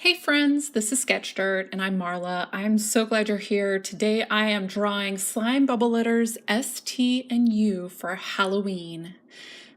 Hey friends, this is Sketch Dirt and I'm Marla. I'm so glad you're here. Today I am drawing slime bubble letters S, T, and U for Halloween.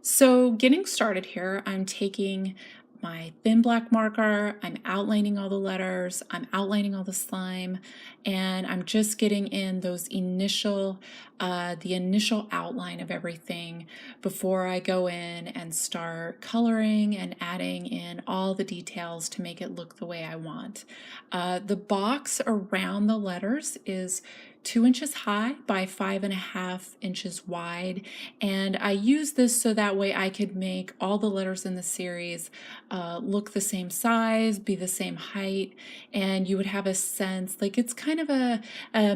So getting started here, I'm taking my thin black marker, I'm outlining all the letters, I'm outlining all the slime, and I'm just getting in those the initial outline of everything before I go in and start coloring and adding in all the details to make it look the way I want. The box around the letters is 2 inches high by 5.5 inches wide, and I use this so that way I could make all the letters in the series look the same size, be the same height, and you would have a sense like it's kind of a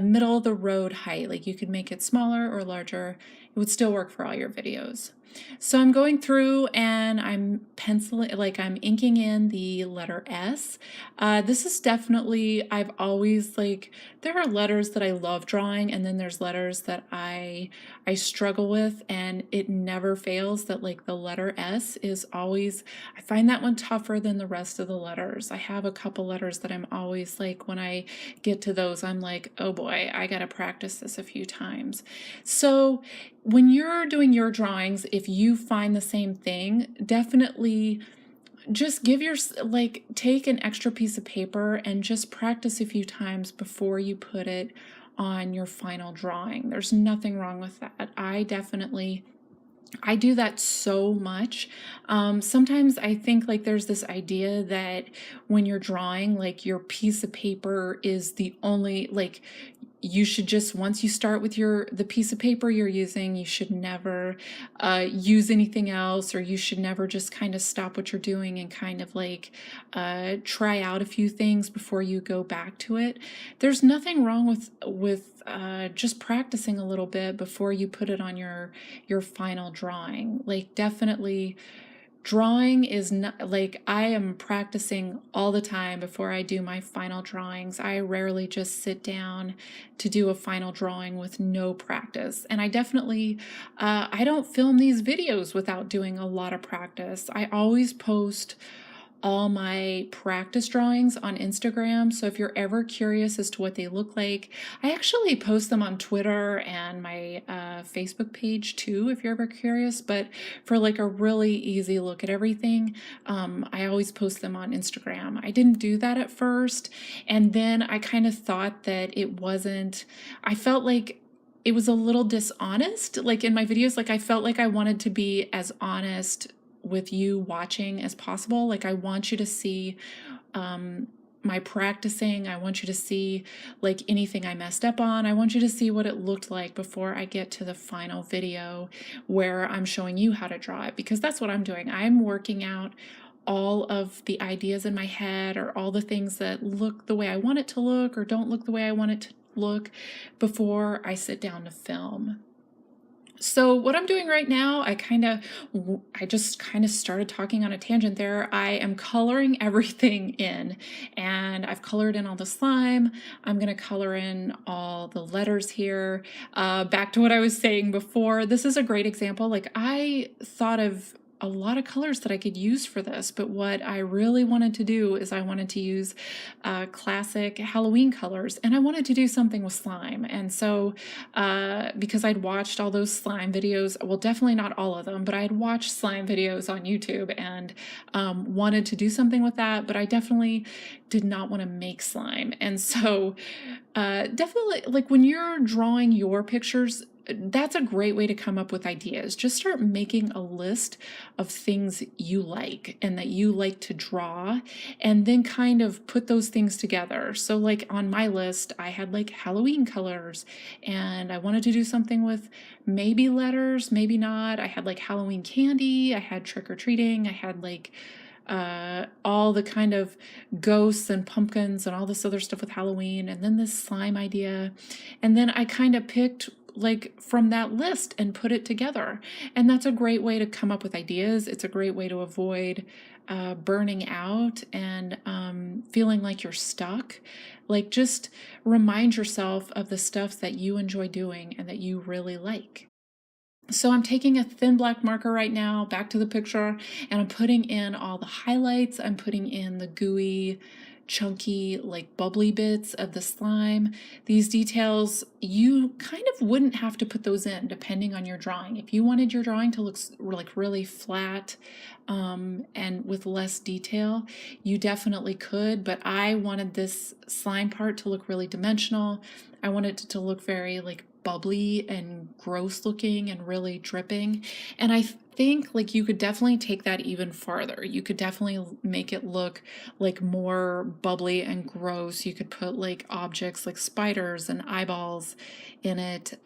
middle of the road height. Like you could make it smaller or larger. It would still work for all your videos. So I'm going through and I'm I'm inking in the letter S. This is definitely, I've always there are letters that I love drawing, and then there's letters that I struggle with, and it never fails that the letter S is always, I find that one tougher than the rest of the letters. I have a couple letters that I'm always when I get to those, I'm like, oh boy, I gotta practice this a few times. So when you're doing your drawings, if you find the same thing, definitely just take an extra piece of paper and just practice a few times before you put it on your final drawing. There's nothing wrong with that. I do that so much. Sometimes I think there's this idea that when you're drawing, your piece of paper is the only, you should just, once you start with the piece of paper you're using, you should never use anything else, or you should never just kind of stop what you're doing and kind of try out a few things before you go back to it. There's nothing wrong with just practicing a little bit before you put it on your final drawing. Definitely drawing is not I am practicing all the time before I do my final drawings. I rarely just sit down to do a final drawing with no practice. And I definitely, I don't film these videos without doing a lot of practice. I always post all my practice drawings on Instagram, so if you're ever curious as to what they look like, I actually post them on Twitter and my Facebook page too, if you're ever curious. But for a really easy look at everything, I always post them on Instagram. I didn't do that at first, and then I kind of thought that I felt like it was a little dishonest. In my videos, I felt like I wanted to be as honest with you watching as possible. I want you to see my practicing. I want you to see anything I messed up on. I want you to see what it looked like before I get to the final video where I'm showing you how to draw it, because that's what I'm doing. I'm working out all of the ideas in my head, or all the things that look the way I want it to look or don't look the way I want it to look, before I sit down to film. So what I'm doing right now, I just kind of started talking on a tangent there. I am coloring everything in, and I've colored in all the slime. I'm going to color in all the letters here. Back to what I was saying before, this is a great example. I thought of a lot of colors that I could use for this, but what I really wanted to do is I wanted to use classic Halloween colors, and I wanted to do something with slime. And so because I'd watched all those slime videos, well, definitely not all of them, but I had watched slime videos on YouTube and wanted to do something with that, but I definitely did not want to make slime. And so definitely, when you're drawing your pictures, that's a great way to come up with ideas. Just start making a list of things you like and that you like to draw, and then kind of put those things together. So on my list, I had Halloween colors, and I wanted to do something with maybe letters, maybe not. I had Halloween candy, I had trick-or-treating, I had all the kind of ghosts and pumpkins and all this other stuff with Halloween, and then this slime idea. And then I kind of picked from that list and put it together. And that's a great way to come up with ideas. It's a great way to avoid burning out and feeling like you're stuck. Just remind yourself of the stuff that you enjoy doing and that you really like. So I'm taking a thin black marker right now, back to the picture, and I'm putting in all the highlights. I'm putting in the gooey chunky, like bubbly bits of the slime. These details, you kind of wouldn't have to put those in depending on your drawing. If you wanted your drawing to look like really flat and with less detail, you definitely could, but I wanted this slime part to look really dimensional. I wanted it to look very like bubbly and gross looking and really dripping. And I think like you could definitely take that even farther. You could definitely make it look like more bubbly and gross. You could put like objects like spiders and eyeballs in it,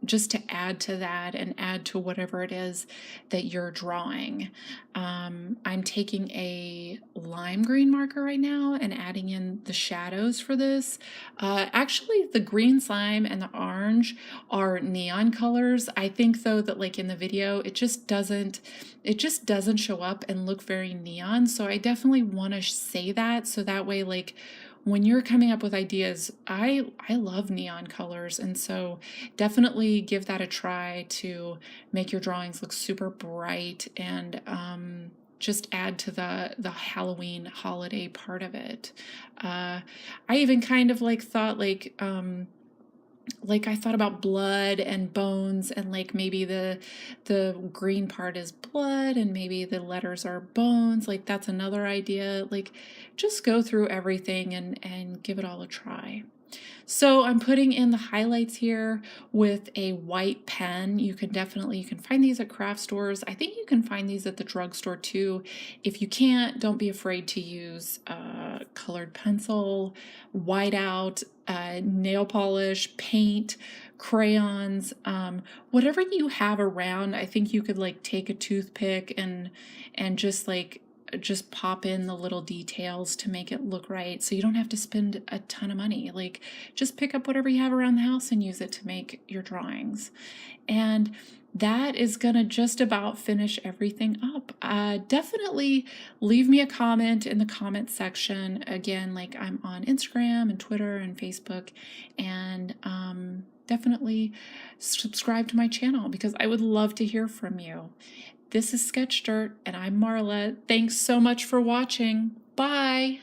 just to add to that and add to whatever it is that you're drawing. I'm taking a lime green marker right now and adding in the shadows for this. Actually, the green slime and the orange are neon colors. I think though that like in the video, it just doesn't show up and look very neon. So I definitely want to say that, so that way like when you're coming up with ideas, I love neon colors, and so definitely give that a try to make your drawings look super bright and just add to the Halloween holiday part of it. I even kind of like thought like I thought about blood and bones, and like maybe the green part is blood and maybe the letters are bones. Like that's another idea. Like just go through everything and give it all a try. So I'm putting in the highlights here with a white pen. You can find these at craft stores. I think you can find these at the drugstore too. If you can't, don't be afraid to use colored pencil, whiteout, nail polish, paint, crayons, whatever you have around. I think you could like take a toothpick and just pop in the little details to make it look right, so you don't have to spend a ton of money. Like just pick up whatever you have around the house and use it to make your drawings. And that is gonna just about finish everything up. Definitely leave me a comment in the comment section. Again, like I'm on Instagram and Twitter and Facebook, and definitely subscribe to my channel because I would love to hear from you. This is Sketch Dirt, and I'm Marla. Thanks so much for watching. Bye!